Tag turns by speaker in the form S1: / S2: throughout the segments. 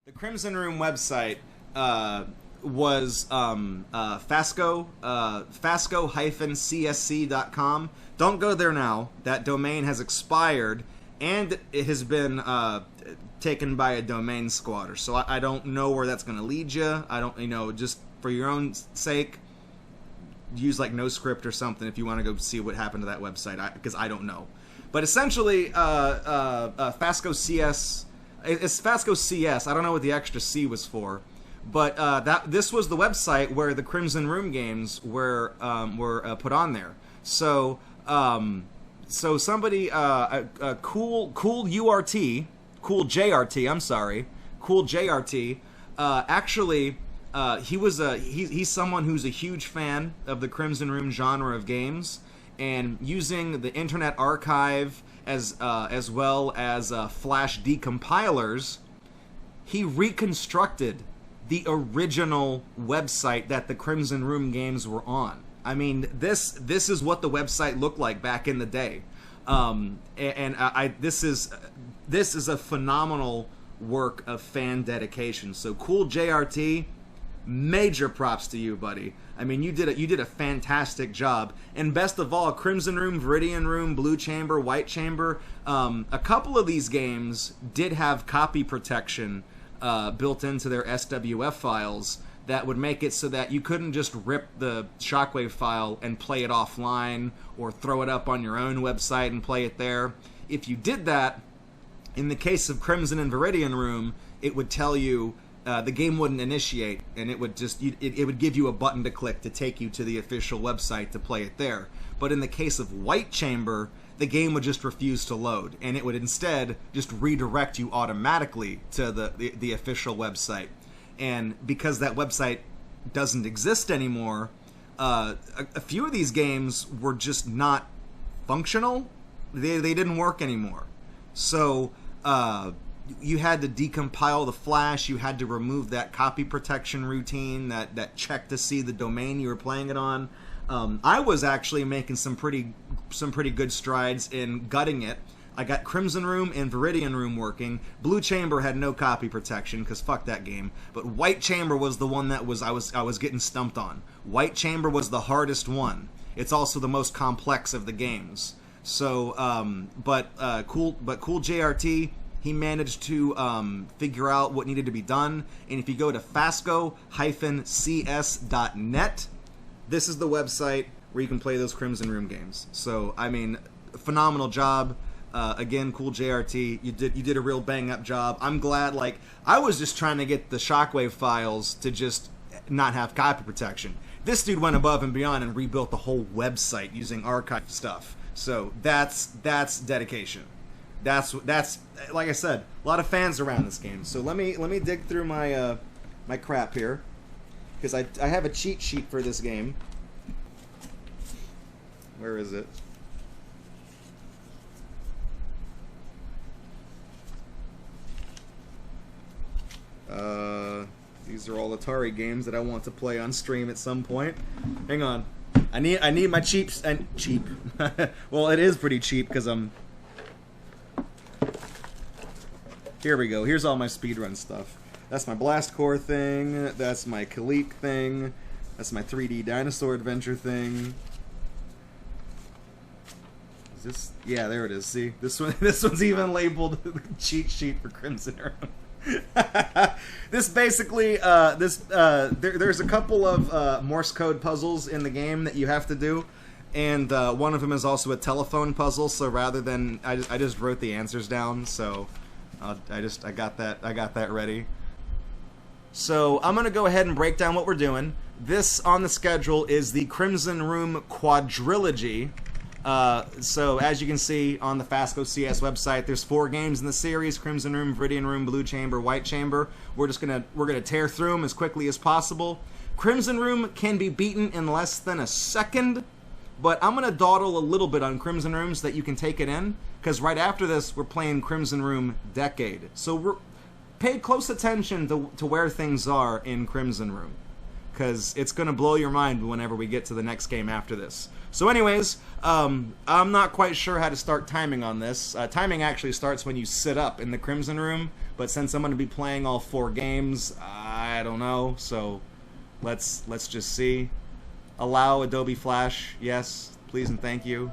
S1: The Crimson Room website was fasco-csc.com. Don't go there now. That domain has expired, and it has been taken by a domain squatter. So I don't know where that's going to lead you. I don't, just for your own sake, use like NoScript or something if you want to go see what happened to that website, because I don't know. But essentially, Fasco CS. It's Fasco CS. I don't know what the extra C was for, but this was the website where the Crimson Room games were put on there. So somebody cool JRT, actually he's someone who's a huge fan of the Crimson Room genre of games, and using the Internet Archive as well as Flash decompilers, he reconstructed the original website that the Crimson Room games were on. I mean, this is what the website looked like back in the day, this is a phenomenal work of fan dedication. So cool JRT, major props to you, buddy. I mean, you did a fantastic job. And best of all, Crimson Room, Viridian Room, Blue Chamber, White Chamber, a couple of these games did have copy protection built into their SWF files that would make it so that you couldn't just rip the Shockwave file and play it offline or throw it up on your own website and play it there. If you did that, in the case of Crimson and Viridian Room, it would tell you the game wouldn't initiate, and it would just it would give you a button to click to take you to the official website to play it there. But in the case of White Chamber, the game would just refuse to load, and it would instead just redirect you automatically to the official website. And because that website doesn't exist anymore, a few of these games were just not functional. They didn't work anymore. So you had to decompile the Flash, you had to remove that copy protection routine, that check to see the domain you were playing it on. I was actually making some pretty good strides in gutting it. I got Crimson Room and Viridian Room working. Blue Chamber had no copy protection, because fuck that game. But White Chamber was the one that I was getting stumped on. White Chamber was the hardest one. It's also the most complex of the games. So, cool JRT, he managed to figure out what needed to be done. And if you go to fasco-cs.net, this is the website where you can play those Crimson Room games. So, I mean, phenomenal job. Again, cool JRT, you did a real bang-up job. I'm glad, like, I was just trying to get the Shockwave files to just not have copy protection. This dude went above and beyond and rebuilt the whole website using archive stuff. So that's dedication. That's like I said, a lot of fans around this game. So let me dig through my my crap here, because I have a cheat sheet for this game. Where is it? These are all Atari games that I want to play on stream at some point. Hang on. I need my cheap. Well, it is pretty cheap because I'm. Here we go. Here's all my speedrun stuff. That's my Blast Core thing. That's my Kalik thing. That's my 3D Dinosaur Adventure thing. Is this? Yeah, there it is. See, this one's even labeled cheat sheet for Crimson Room. This basically, there's a couple of Morse code puzzles in the game that you have to do, and one of them is also a telephone puzzle. So rather than I just wrote the answers down, so I got that ready. So I'm gonna go ahead and break down what we're doing. This on the schedule is the Crimson Room Quadrilogy. So as you can see on the Fasco CS website, there's 4 games in the series: Crimson Room, Viridian Room, Blue Chamber, White Chamber. We're gonna tear through them as quickly as possible. Crimson Room can be beaten in less than a second, but I'm gonna dawdle a little bit on Crimson Room so that you can take it in, because right after this we're playing Crimson Room Decade. So pay close attention to where things are in Crimson Room, because it's gonna blow your mind whenever we get to the next game after this. So anyways, I'm not quite sure how to start timing on this. Timing actually starts when you sit up in the Crimson Room, But since I'm going to be playing all 4 games, I don't know. So let's just see. Allow Adobe Flash. Yes, please and thank you.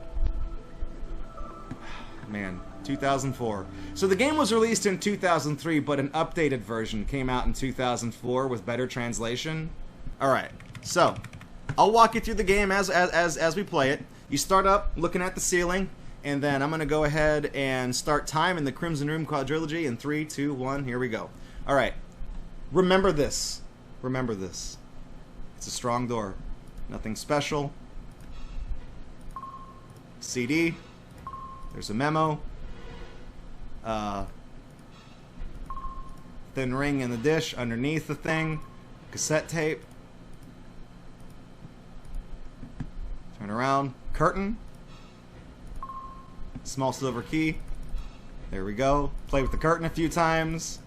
S1: Man, 2004. So the game was released in 2003, but an updated version came out in 2004 with better translation. All right. So I'll walk you through the game as we play it. You start up looking at the ceiling, and then I'm going to go ahead and start time in the Crimson Room Quadrilogy in 3, 2, 1. Here we go. All right. Remember this. Remember this. It's a strong door. Nothing special. CD. There's a memo. Thin ring in the dish underneath the thing. Cassette tape. Turn around. Curtain. Small silver key. There we go. Play with the curtain a few times.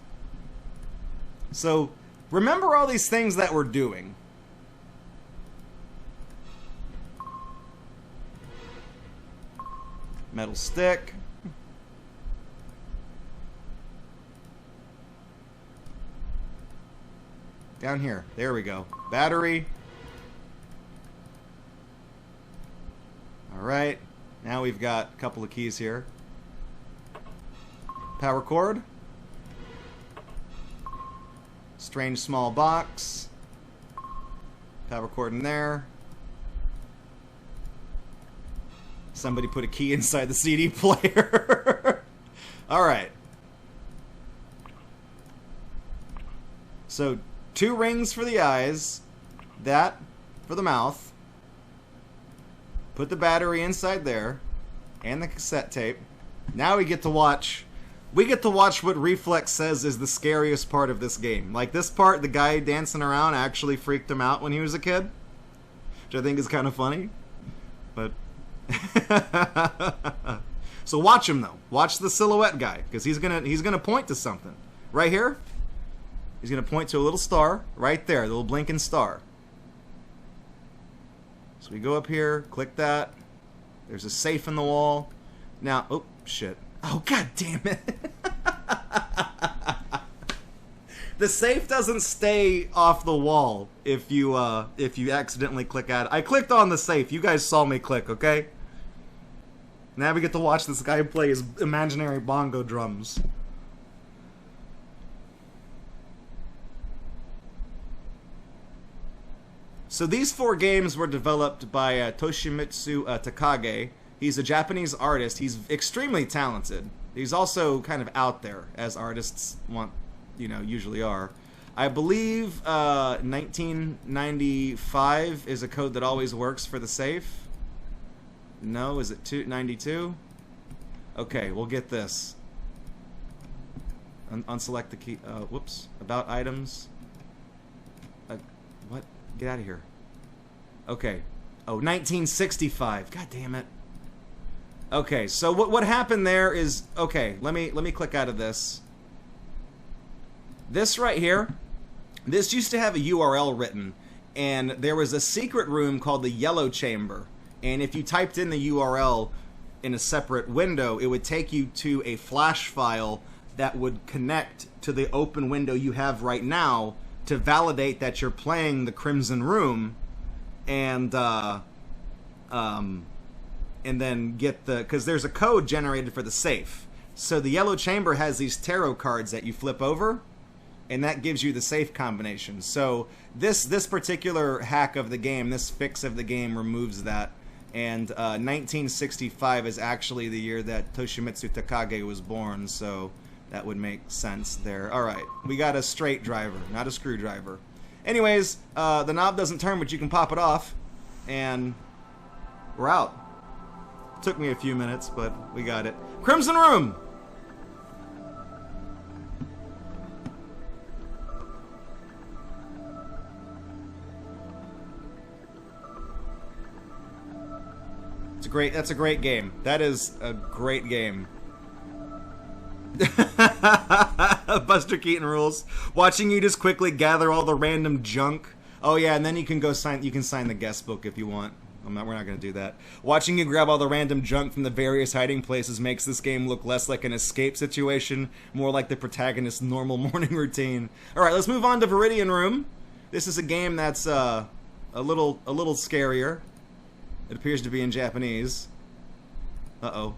S1: So, remember all these things that we're doing. Metal stick. Down here. There we go. Battery. Alright. Now we've got a couple of keys here. Power cord. Strange small box. Power cord in there. Somebody put a key inside the CD player. Alright. So, 2 rings for the eyes. That for the mouth. Put the battery inside there. And the cassette tape. Now we get to watch... We get to watch what Reflex says is the scariest part of this game. Like this part, the guy dancing around actually freaked him out when he was a kid. Which I think is kind of funny. But... So watch him though. Watch the silhouette guy, because he's gonna point to something. Right here, he's gonna point to a little star right there, the little blinking star. So we go up here, click that. There's a safe in the wall. Now, oh shit! Oh god damn it! The safe doesn't stay off the wall if you accidentally click at it. I clicked on the safe. You guys saw me click, okay? Now we get to watch this guy play his imaginary bongo drums. So these 4 games were developed by Toshimitsu Takagi. He's a Japanese artist. He's extremely talented. He's also kind of out there, as artists usually are. I believe 1995 is a code that always works for the safe. No, is it 292? Okay, we'll get this. Unselect the key. Whoops. About items. What? Get out of here. Okay. Oh, 1965. God damn it. Okay, so what happened there is, okay, let me click out of this. This right here, this used to have a URL written, and there was a secret room called the Yellow Chamber. And if you typed in the URL in a separate window, it would take you to a flash file that would connect to the open window you have right now to validate that you're playing the Crimson Room, and then get the, because there's a code generated for the safe. So the Yellow Chamber has these tarot cards that you flip over, and that gives you the safe combination. So this particular hack of the game, this fix of the game, removes that. And 1965 is actually the year that Toshimitsu Takagi was born, so that would make sense there. Alright, we got a straight driver, not a screwdriver. Anyways, the knob doesn't turn, but you can pop it off, and we're out. Took me a few minutes, but we got it. Crimson Room! That's a great game. That is a great game. Buster Keaton rules. Watching you just quickly gather all the random junk. Oh yeah, and then you can go sign the guest book if you want. We're not going to do that. Watching you grab all the random junk from the various hiding places makes this game look less like an escape situation, more like the protagonist's normal morning routine. Alright, let's move on to Viridian Room. This is a game that's a little scarier. It appears to be in Japanese. Uh-oh.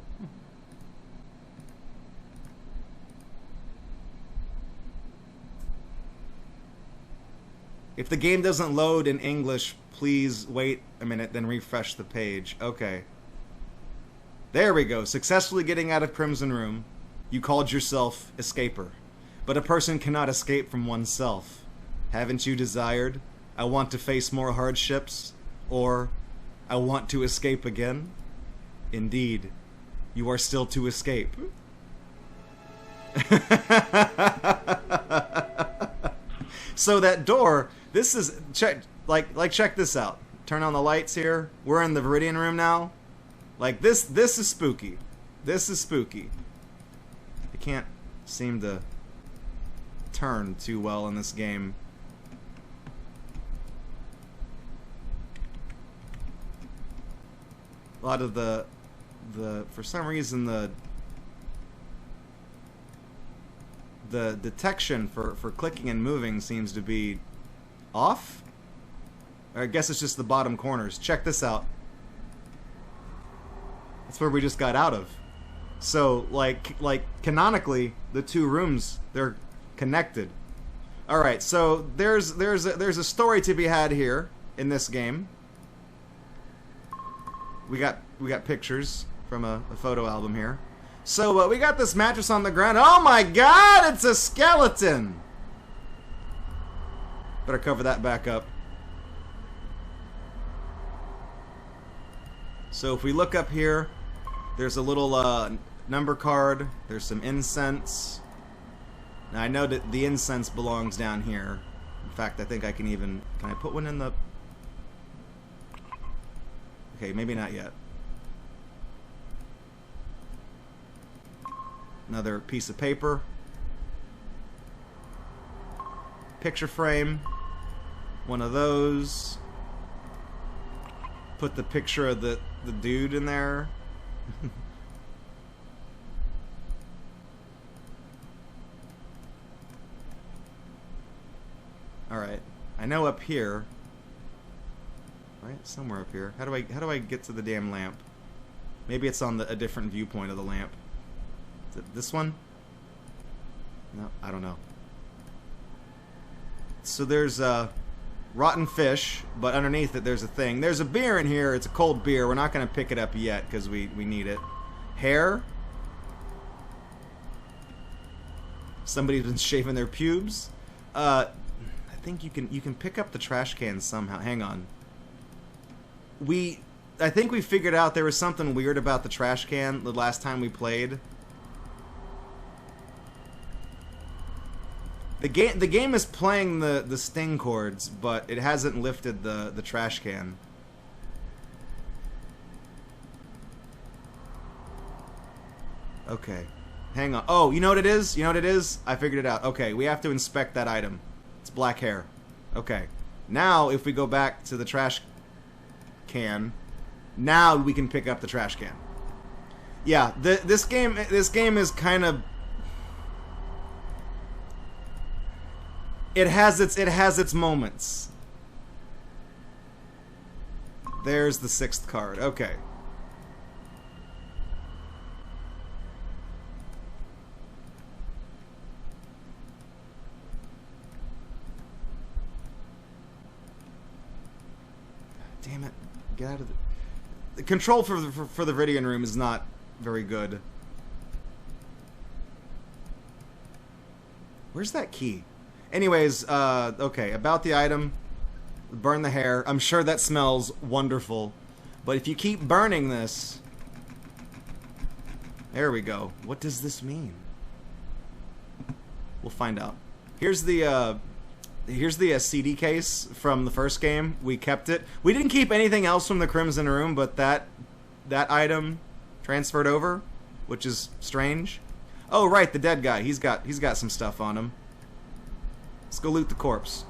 S1: If the game doesn't load in English, please wait a minute, then refresh the page. Okay. There we go. Successfully getting out of Crimson Room. You called yourself Escaper. But a person cannot escape from oneself. Haven't you desired? I want to face more hardships. Or, I want to escape again. Indeed, you are still to escape. So that door, this is, check this out. Turn on the lights here. We're in the Viridian Room now. Like this is spooky. This is spooky. I can't seem to turn too well in this game. A lot of the for some reason the detection for clicking and moving seems to be off. Or I guess it's just the bottom corners. Check this out. That's where we just got out of. So like canonically, the two rooms, they're connected. All right, so there's a story to be had here in this game. We got pictures from a photo album here. So we got this mattress on the ground. Oh my God, it's a skeleton! Better cover that back up. So if we look up here, there's a little number card. There's some incense. Now I know that the incense belongs down here. In fact, I think I can even... Can I put one in the... Okay, maybe not yet. Another piece of paper. Picture frame. One of those. Put the picture of the dude in there. Alright. I know up here. Right? Somewhere up here. How do I get to the damn lamp? Maybe it's on a different viewpoint of the lamp. Is it this one? No, I don't know. So there's rotten fish, but underneath it there's a thing. There's a beer in here. It's a cold beer. We're not going to pick it up yet because we need it. Hair. Somebody's been shaving their pubes. I think you can pick up the trash can somehow. Hang on. I think we figured out there was something weird about the trash can the last time we played. The game is playing the sting chords, but it hasn't lifted the trash can. Okay. Hang on. Oh, you know what it is? You know what it is? I figured it out. Okay, we have to inspect that item. It's black hair. Okay. Now, if we go back to the trash can, now we can pick up the trash can. Yeah, this game is kind of... It has its moments. There's the 6th card. Okay. Damn it. Get out of the control for the Viridian Room is not very good. Where's that key? Anyways, okay, about the item, burn the hair. I'm sure that smells wonderful. But if you keep burning this... There we go. What does this mean? We'll find out. Here's the CD case from the first game. We kept it. We didn't keep anything else from the Crimson Room, but that item transferred over, which is strange. Oh, right, the dead guy. He's got some stuff on him. Let's go loot the corpse.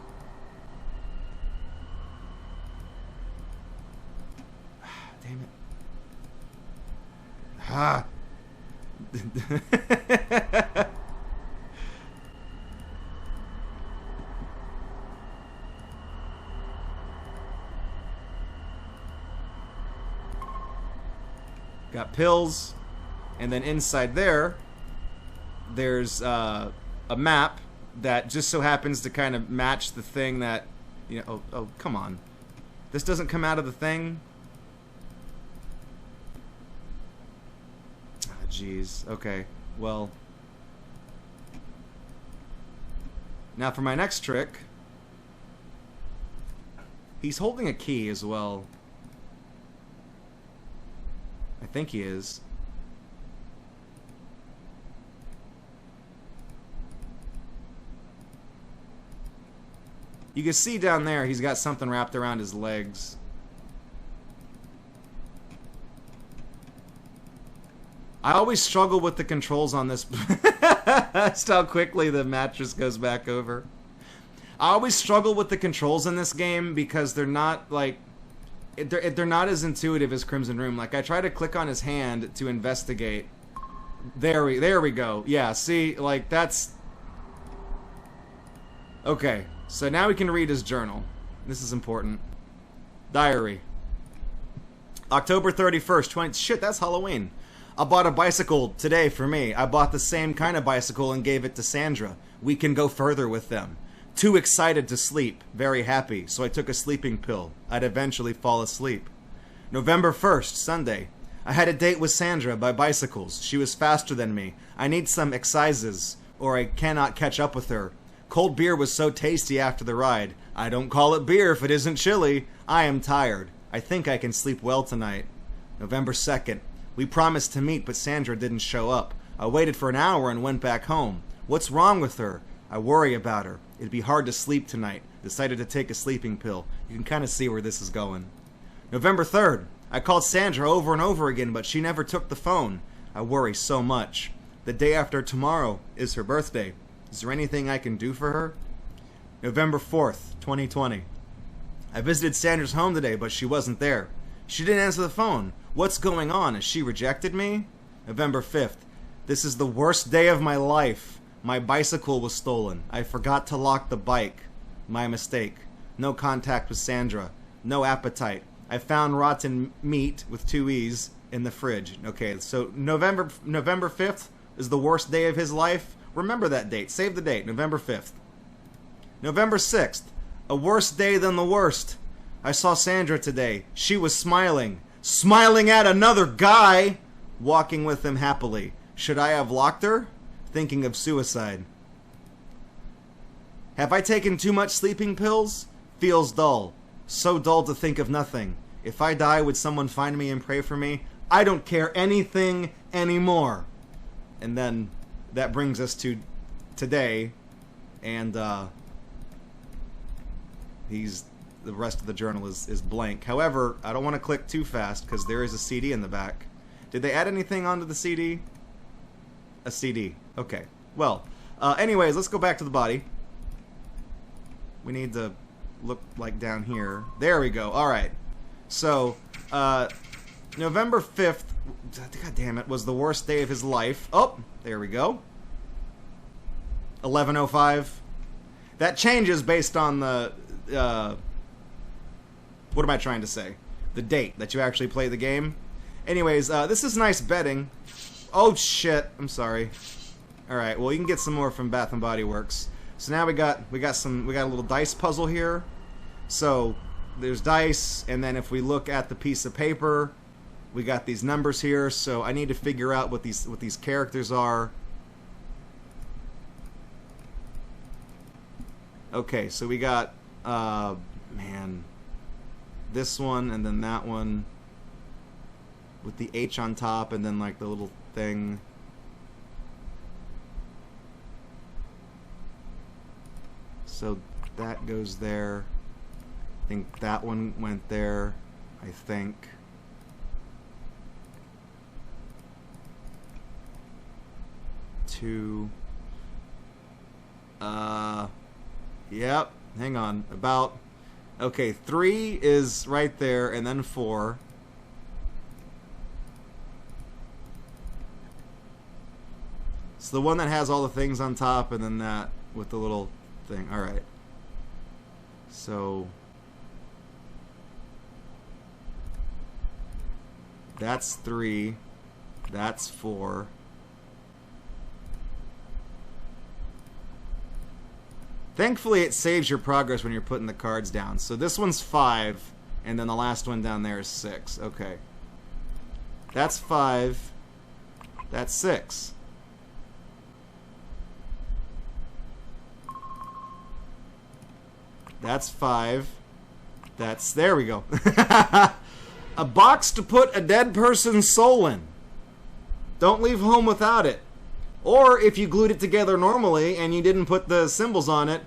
S1: Ah. Got pills, and then inside there's a map that just so happens to kind of match the thing that, you know, oh, come on. This doesn't come out of the thing? Ah, jeez. Okay, well. Now for my next trick. He's holding a key as well. I think he is. You can see down there he's got something wrapped around his legs. I always struggle with the controls on this. Just how quickly the mattress goes back over. I always struggle with the controls in this game because they're not like... They're not as intuitive as Crimson Room. Like, I try to click on his hand to investigate. There we go. Yeah, see, like, that's... Okay, so now we can read his journal. This is important. Diary. October 31st, 20... Shit, that's Halloween. I bought a bicycle today for me. I bought the same kind of bicycle and gave it to Sandra. We can go further with them. Too excited to sleep, very happy, so I took a sleeping pill. I'd eventually fall asleep. November 1st, Sunday. I had a date with Sandra by bicycles. She was faster than me. I need some excises, or I cannot catch up with her. Cold beer was so tasty after the ride. I don't call it beer if it isn't chilly. I am tired. I think I can sleep well tonight. November 2nd. We promised to meet, but Sandra didn't show up. I waited for an hour and went back home. What's wrong with her? I worry about her. It'd be hard to sleep tonight. Decided to take a sleeping pill. You can kind of see where this is going. November 3rd. I called Sandra over and over again, but she never took the phone. I worry so much. The day after tomorrow is her birthday. Is there anything I can do for her? November 4th, 2020. I visited Sandra's home today, but she wasn't there. She didn't answer the phone. What's going on? Has she rejected me? November 5th. This is the worst day of my life. My bicycle was stolen. I forgot to lock the bike. My mistake. No contact with Sandra. No appetite. I found rotten meat with 2 E's in the fridge. Okay, so November 5th is the worst day of his life. Remember that date. Save the date. November 5th. November 6th. A worse day than the worst. I saw Sandra today. She was smiling. Smiling at another guy! Walking with him happily. Should I have locked her? Thinking of suicide. Have I taken too much sleeping pills? Feels dull. So dull to think of nothing. If I die, would someone find me and pray for me? I don't care anything anymore. And then that brings us to today, and the rest of the journal is blank. However, I don't want to click too fast because there is a CD in the back. Did they add anything onto the CD? A CD. Okay. Well, anyways, let's go back to the body. We need to look like down here. There we go. All right. So, November 5th, god damn it, was the worst day of his life. Oh, there we go. 11:05. That changes based on the, what am I trying to say? The date that you actually play the game. Anyways, this is nice betting. Oh shit! I'm sorry. All right. Well, you can get some more from Bath and Body Works. So now we got a little dice puzzle here. So there's dice, and then if we look at the piece of paper, we got these numbers here. So I need to figure out what these characters are. Okay. So we got man, this one and then that one with the H on top, and then like the little thing. So that goes there. I think that one went there. I think. Two. Yep. Hang on. About. Okay, 3 is right there, and then 4. It's the one that has all the things on top and then that with the little thing. Alright. So... that's 3. That's 4. Thankfully, it saves your progress when you're putting the cards down. So this one's 5, and then the last one down there is 6. Okay. That's 5. That's 6. That's 5. That's... there we go. A box to put a dead person's soul in. Don't leave home without it. Or if you glued it together normally and you didn't put the symbols on it,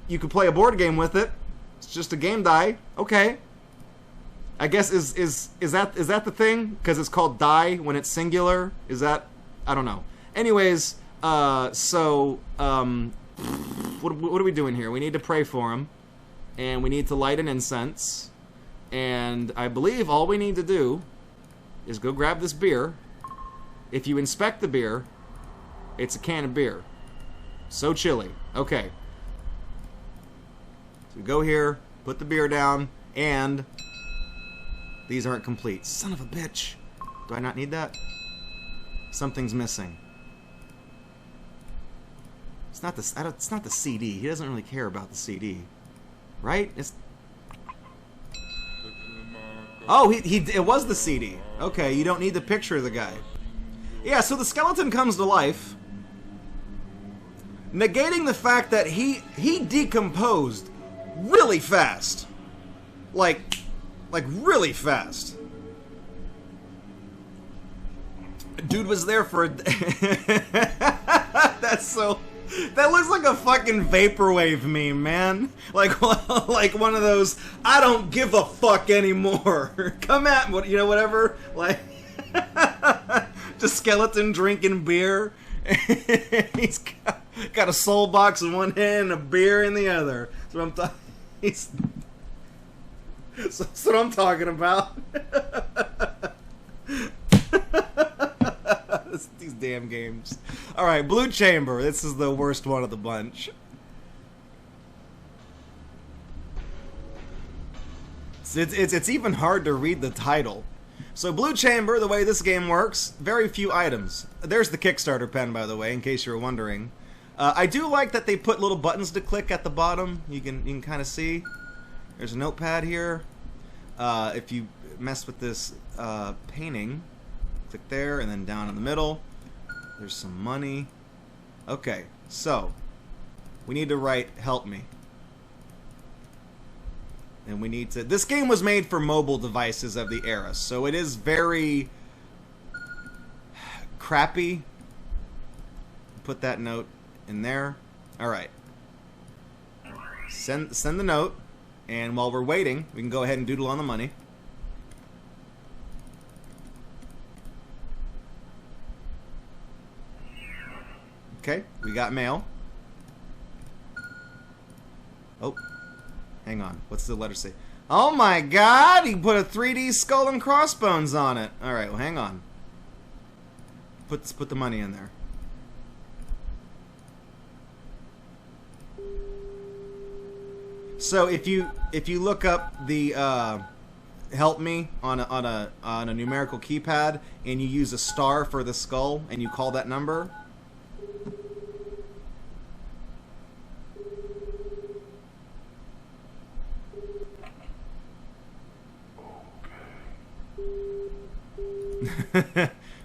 S1: you could play a board game with it. It's just a game die. Okay. I guess is that the thing? Because it's called die when it's singular. Is that? I don't know. Anyways, what are we doing here? We need to pray for him, and we need to light an incense. And I believe all we need to do is go grab this beer. If you inspect the beer, it's a can of beer. So chilly. Okay. So we go here, put the beer down, and these aren't complete. Son of a bitch. Do I not need that? Something's missing. It's not the CD. He doesn't really care about the CD. Right? It's... oh, it was the CD. Okay, you don't need the picture of the guy. Yeah, so the skeleton comes to life, negating the fact that he decomposed really fast. Like really fast. Dude was there for that's so... that looks like a fucking vaporwave meme, man. Like one of those, I don't give a fuck anymore. Come at me, you know, whatever. Like, just skeleton drinking beer. He's got a soul box in one hand and a beer in the other. That's what I'm talking. That's what I'm talking about. These damn games. Alright, Blue Chamber. This is the worst one of the bunch. It's even hard to read the title. So Blue Chamber, the way this game works, very few items. There's the Kickstarter pen, by the way, in case you were wondering. I do like that they put little buttons to click at the bottom. You can kind of see. There's a notepad here. If you mess with this painting, click there, and then down in the middle. There's some money. Okay, so we need to write "help me," and we need to. This game was made for mobile devices of the era, so it is very crappy. Put that note in there. All right. Send the note, and while we're waiting, we can go ahead and doodle on the money. Okay, we got mail. Oh, hang on. What's the letter say? Oh my god! He put a 3D skull and crossbones on it. All right, well, hang on. Put the money in there. So if you look up the help me on a numerical keypad and you use a star for the skull and you call that number.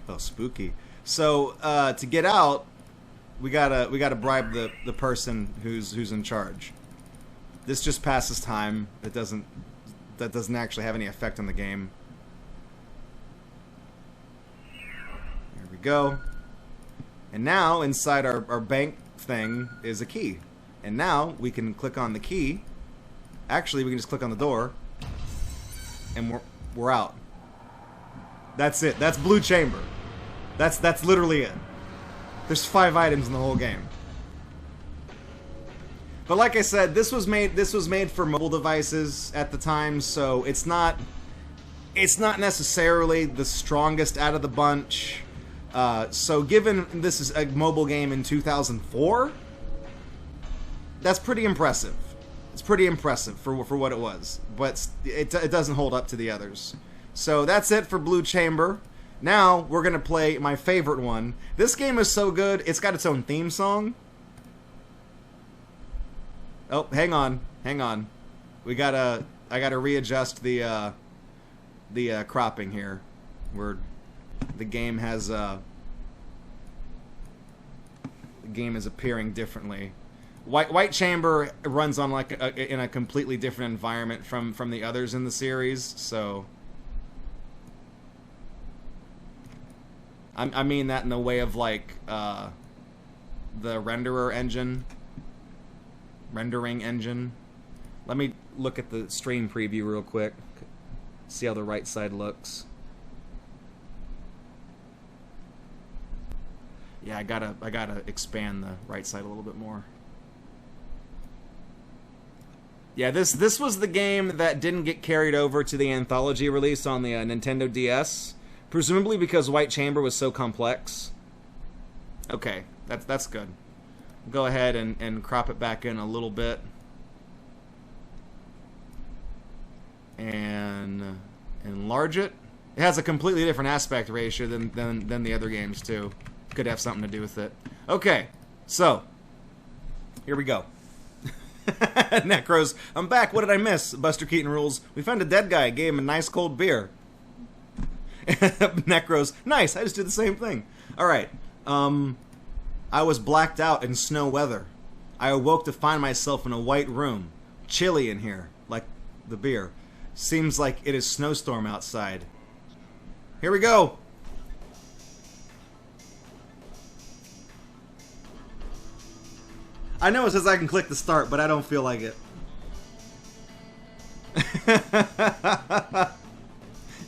S1: Oh, spooky. So to get out, we gotta bribe the person who's in charge. This just passes time. That doesn't actually have any effect on the game. There we go. And now inside our bank thing is a key. And now we can click on the key. Actually, we can just click on the door, and we're out. That's it. That's Blue Chamber. That's literally it. There's 5 items in the whole game. But like I said, this was made for mobile devices at the time, so it's not necessarily the strongest out of the bunch. So given this is a mobile game in 2004, that's pretty impressive. It's pretty impressive for what it was, but it doesn't hold up to the others. So that's it for Blue Chamber. Now we're gonna play my favorite one. This game is so good, it's got its own theme song. Oh, hang on. I gotta readjust the cropping here. The game has the game is appearing differently. White Chamber runs on like in a completely different environment from the others in the series, so I mean that in the way of like the rendering engine. Let me look at the stream preview real quick. See how the right side looks. Yeah, I gotta expand the right side a little bit more. Yeah, this was the game that didn't get carried over to the anthology release on the Nintendo DS, presumably because White Chamber was so complex. Okay, that's good. Go ahead and crop it back in a little bit. And enlarge it. It has a completely different aspect ratio than the other games too. Could have something to do with it. Okay, so here we go. Necros, I'm back. What did I miss? Buster Keaton rules. We found a dead guy. Gave him a nice cold beer. Necros, nice. I just did the same thing. All right. I was blacked out in snow weather. I awoke to find myself in a white room. Chilly in here, like the beer. Seems like it is snowstorm outside. Here we go. I know it says I can click the start, but I don't feel like it.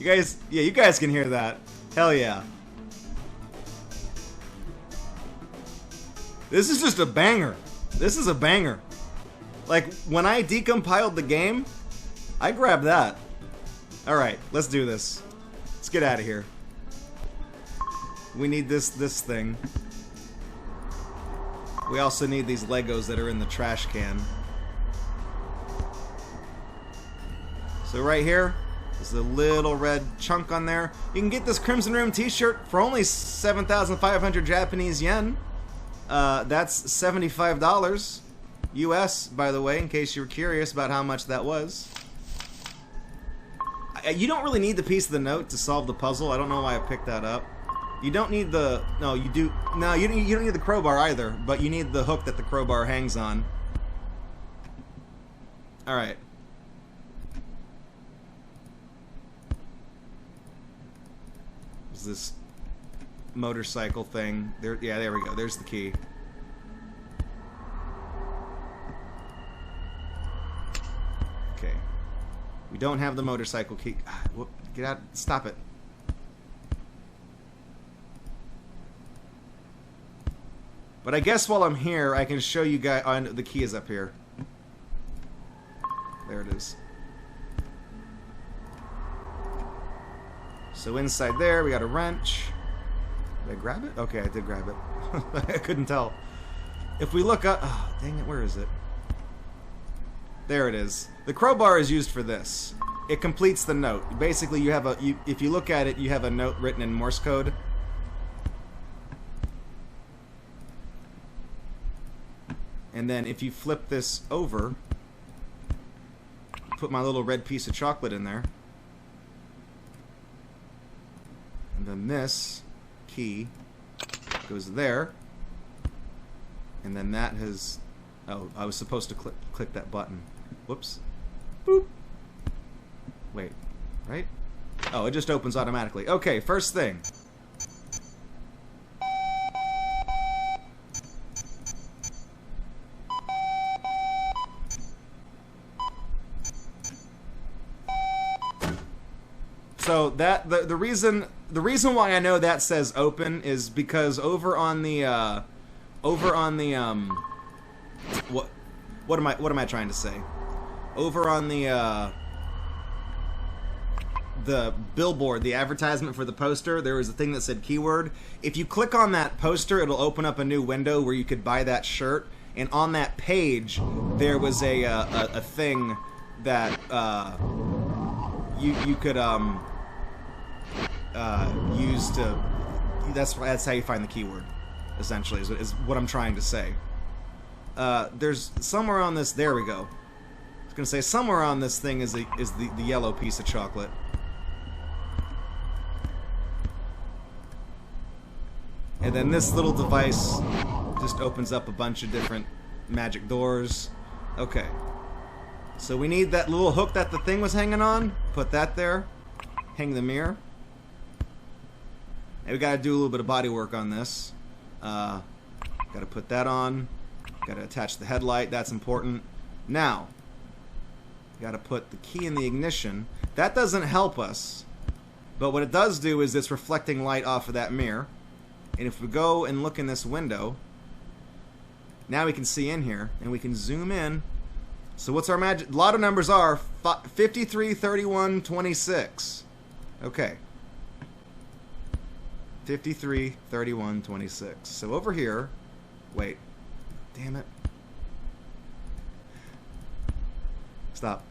S1: You guys can hear that. Hell yeah. This is just a banger. This is a banger. Like, when I decompiled the game, I grabbed that. Alright, let's do this. Let's get out of here. We need this thing. We also need these Legos that are in the trash can. So right here, there's a little red chunk on there. You can get this Crimson Room t-shirt for only 7,500 Japanese yen. That's $75 US, by the way, in case you were curious about how much that was. You don't really need the piece of the note to solve the puzzle. I don't know why I picked that up. You don't need the... No, you do... No, you don't need the crowbar either, but you need the hook that the crowbar hangs on. Alright. There's this motorcycle thing. Yeah, there we go. There's the key. Okay. We don't have the motorcycle key. Get out. Stop it. But I guess while I'm here, I can show you guys... Oh, the key is up here. There it is. So inside there, we got a wrench. Did I grab it? Okay, I did grab it. I couldn't tell. If we look up... Oh, dang it, where is it? There it is. The crowbar is used for this. It completes the note. Basically, you have a... if you look at it, you have a note written in Morse code. And then if you flip this over, put my little red piece of chocolate in there. And then this key goes there. And then that has... Oh, I was supposed to click that button. Whoops. Boop. Wait, right? Oh, it just opens automatically. Okay, first thing. So that the reason why I know that says open is because over on the what am I trying to say? Over on the the billboard, the advertisement for the poster, there was a thing that said keyword. If you click on that poster, it'll open up a new window where you could buy that shirt. And on that page, there was a thing that you could use to. That's how you find the keyword. Essentially, is what I'm trying to say. There's somewhere on this. There we go. I was gonna say somewhere on this thing is the yellow piece of chocolate. And then this little device just opens up a bunch of different magic doors. Okay. So we need that little hook that the thing was hanging on. Put that there. Hang the mirror. And we gotta do a little bit of body work on this. Gotta put that on. Gotta attach the headlight. That's important. Now, gotta put the key in the ignition. That doesn't help us. But what it does do is it's reflecting light off of that mirror. And if we go and look in this window, now we can see in here, and we can zoom in. So what's our magic? A lot of numbers are 53, 31, 26. Okay. 53, 31, 26. So over here, wait. Damn it. Stop.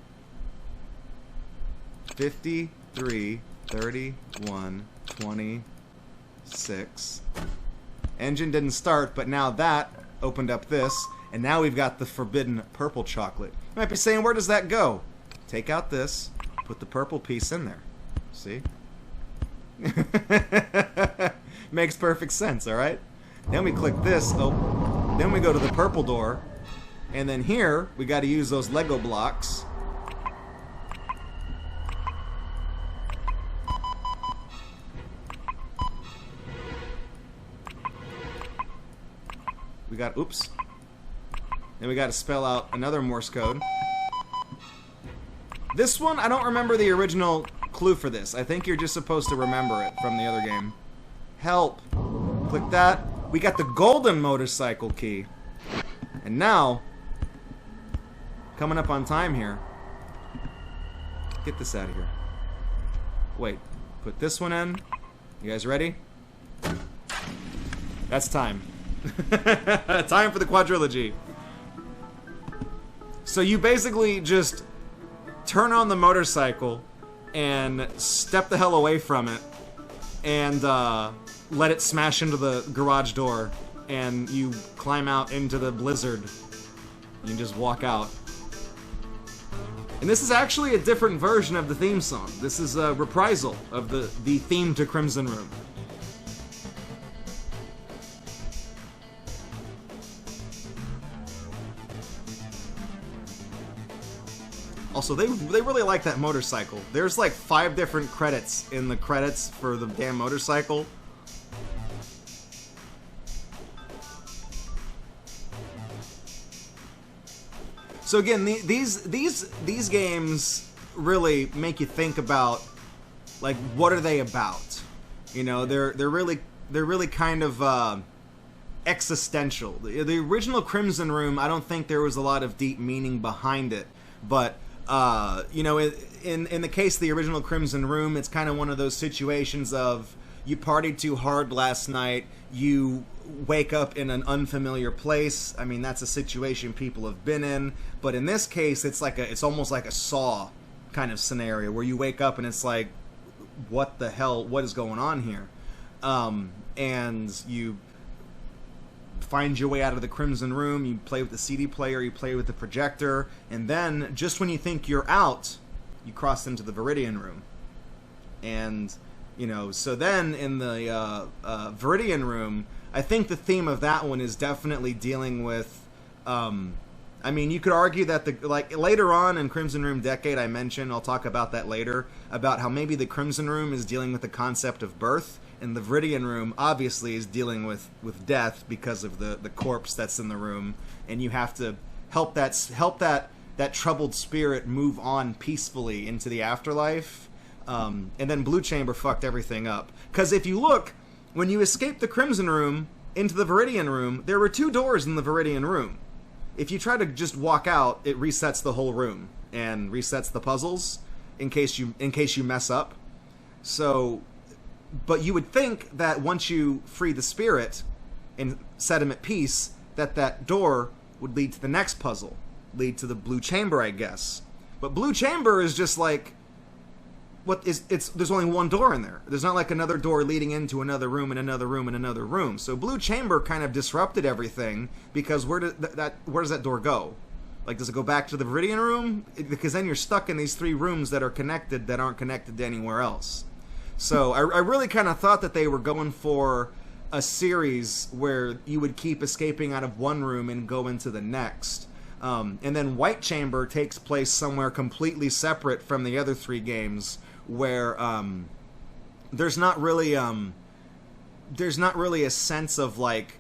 S1: 53, 31, 26. Engine didn't start, but now that opened up this, and now we've got the forbidden purple chocolate. You might be saying, where does that go? Take out this, put the purple piece in there. See? Makes perfect sense, alright? Then we click this, oh, then we go to the purple door, and then here, we gotta use those Lego blocks. We got, oops. Then we got to spell out another Morse code. This one, I don't remember the original clue for this. I think you're just supposed to remember it from the other game. Help. Click that. We got the golden motorcycle key. And now, coming up on time here. Get this out of here. Wait. Put this one in. You guys ready? That's time. Time for the quadrilogy. So you basically just turn on the motorcycle and step the hell away from it and let it smash into the garage door, and you climb out into the blizzard. You just walk out. And this is actually a different version of the theme song. This is a reprisal of the theme to Crimson Room. Also, they really like that motorcycle. There's like 5 different credits in the credits for the damn motorcycle. So again, these games really make you think about, like, what are they about? You know, they're really kind of existential. The original Crimson Room, I don't think there was a lot of deep meaning behind it, but you know, in the case of the original Crimson Room, it's kind of one of those situations of you partied too hard last night, you wake up in an unfamiliar place. I mean, that's a situation people have been in, but in this case, it's almost like a Saw kind of scenario where you wake up and it's like, what the hell? What is going on here? And you find your way out of the Crimson Room, you play with the CD player, you play with the projector, and then, just when you think you're out, you cross into the Viridian Room. And, you know, so then in the Viridian Room, I think the theme of that one is definitely dealing with, I mean, you could argue that like later on in Crimson Room Decade, I mentioned, I'll talk about that later, about how maybe the Crimson Room is dealing with the concept of birth, and the Viridian Room obviously is dealing with death because of the corpse that's in the room, and you have to help that troubled spirit move on peacefully into the afterlife. And then Blue Chamber fucked everything up, because if you look, when you escape the Crimson Room into the Viridian Room, there were 2 doors in the Viridian Room. If you try to just walk out, it resets the whole room and resets the puzzles in case you mess up. So, but you would think that once you free the spirit and set him at peace, that that door would lead to the next puzzle, lead to the blue chamber, I guess. But blue chamber is just like, there's only one door in there. There's not like another door leading into another room and another room and another room. So blue chamber kind of disrupted everything, because where does that door go? Like, does it go back to the Viridian room? Because then you're stuck in these 3 rooms that are connected that aren't connected to anywhere else. So I really kind of thought that they were going for a series where you would keep escaping out of one room and go into the next. And then White Chamber takes place somewhere completely separate from the other 3 games, where there's not really a sense of like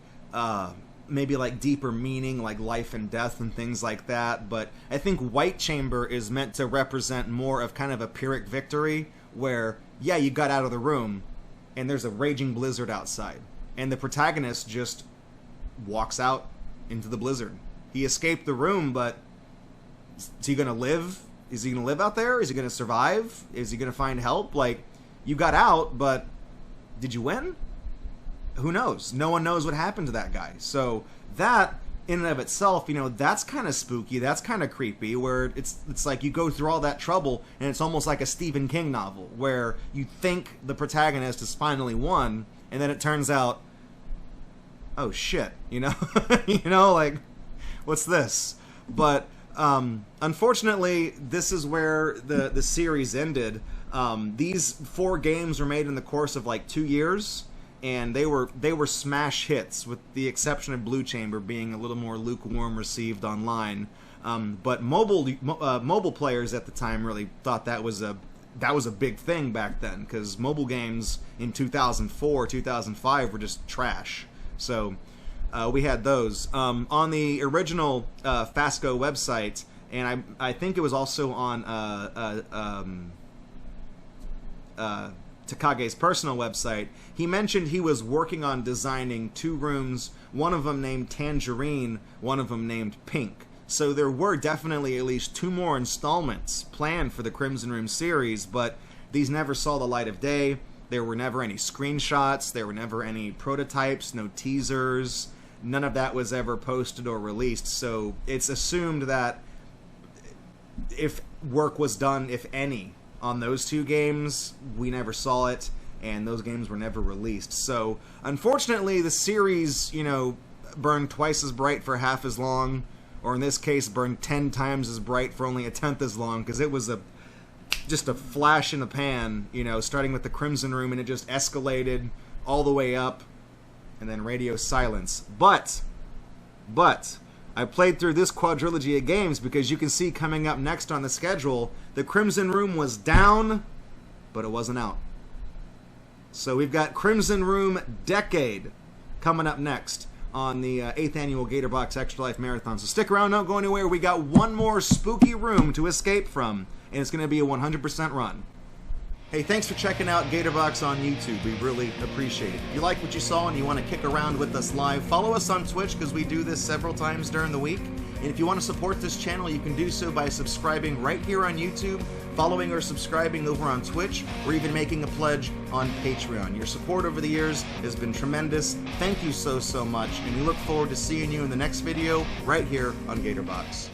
S1: maybe like deeper meaning, like life and death and things like that. But I think White Chamber is meant to represent more of kind of a Pyrrhic victory, where yeah, you got out of the room and there's a raging blizzard outside, and the protagonist just walks out into the blizzard. He escaped the room, but is he gonna live? Is he gonna live out there? Is he gonna survive? Is he gonna find help? Like, you got out, but did you win? Who knows? No one knows what happened to that guy. So that, in and of itself, you know, that's kind of spooky. That's kind of creepy, where it's like you go through all that trouble, and it's almost like a Stephen King novel, where you think the protagonist has finally won, and then it turns out, oh shit, you know? You know, like, what's this? But unfortunately, this is where the series ended. These 4 games were made in the course of like 2 years, and they were smash hits, with the exception of Blue Chamber being a little more lukewarm received online. But mobile players at the time really thought that was a big thing back then, because mobile games in 2004, 2005 were just trash. So we had those on the original Fasco website, and I think it was also on Takage's personal website. He mentioned he was working on designing 2 rooms, one of them named Tangerine, one of them named Pink. So there were definitely at least 2 more installments planned for the Crimson Room series, but these never saw the light of day. There were never any screenshots, there were never any prototypes, no teasers. None of that was ever posted or released, so it's assumed that if work was done, if any, on those 2 games, we never saw it, and those games were never released. So, unfortunately, the series, you know, burned twice as bright for half as long, or in this case, burned 10 times as bright for only a tenth as long, because it was just a flash in the pan, you know, starting with the Crimson Room, and it just escalated all the way up, and then radio silence. But, I played through this quadrilogy of games because you can see coming up next on the schedule, the Crimson Room was down, but it wasn't out. So we've got Crimson Room Decade coming up next on the 8th Annual Gatorbox Extra Life Marathon. So stick around, don't go anywhere. We got one more spooky room to escape from, and it's going to be a 100% run. Hey, thanks for checking out Gatorbox on YouTube. We really appreciate it. If you like what you saw and you want to kick around with us live, follow us on Twitch, because we do this several times during the week. And if you want to support this channel, you can do so by subscribing right here on YouTube, following or subscribing over on Twitch, or even making a pledge on Patreon. Your support over the years has been tremendous. Thank you so much, and we look forward to seeing you in the next video right here on Gatorbox.